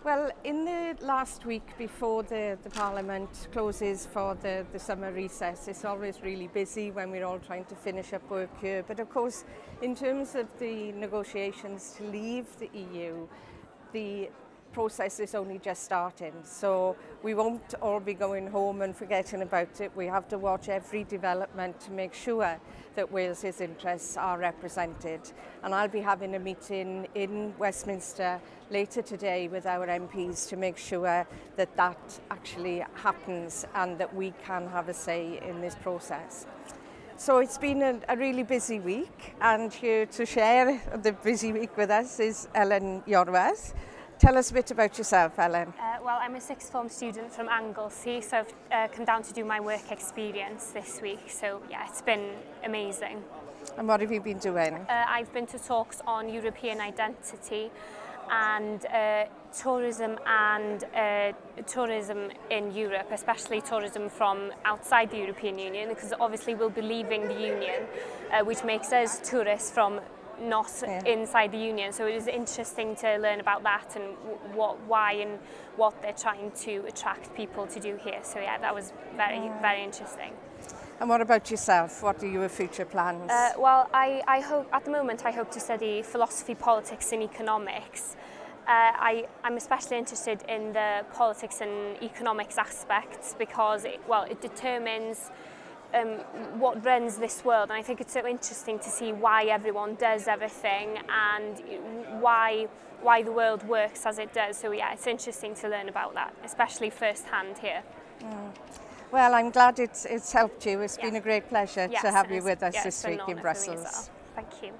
Well, in the last week before the Parliament closes for the summer recess, it's always really busy when we're all trying to finish up work here. But of course, in terms of the negotiations to leave the EU, the process is only just starting. So we won't all be going home and forgetting about it. We have to watch every development to make sure that Wales's interests are represented. And I'll be having a meeting in Westminster later today with our MPs to make sure that that actually happens and that we can have a say in this process. So it's been a really busy week, and here to share the busy week with us is Elen Iorwerth. Tell us a bit about yourself, Ellen. Well, I'm a sixth form student from Anglesey, so I've come down to do my work experience this week. So yeah, it's been amazing. And what have you been doing? I've been to talks on European identity and tourism in Europe, especially tourism from outside the European Union, because obviously we'll be leaving the Union, which makes us tourists from not inside the Union. So it is interesting to learn about that and why and what they're trying to attract people to do here. So yeah, that was very interesting. And what about yourself? What are your future plans? Well, I hope, at the moment, I hope to study philosophy, politics and economics. I'm especially interested in the politics and economics aspects because it determines what runs this world, and I think it's so interesting to see why everyone does everything and why the world works as it does. So yeah, it's interesting to learn about that, especially firsthand here. Well, I'm glad it's helped you. It's been a great pleasure to have you with us this week in Brussels. Thank you.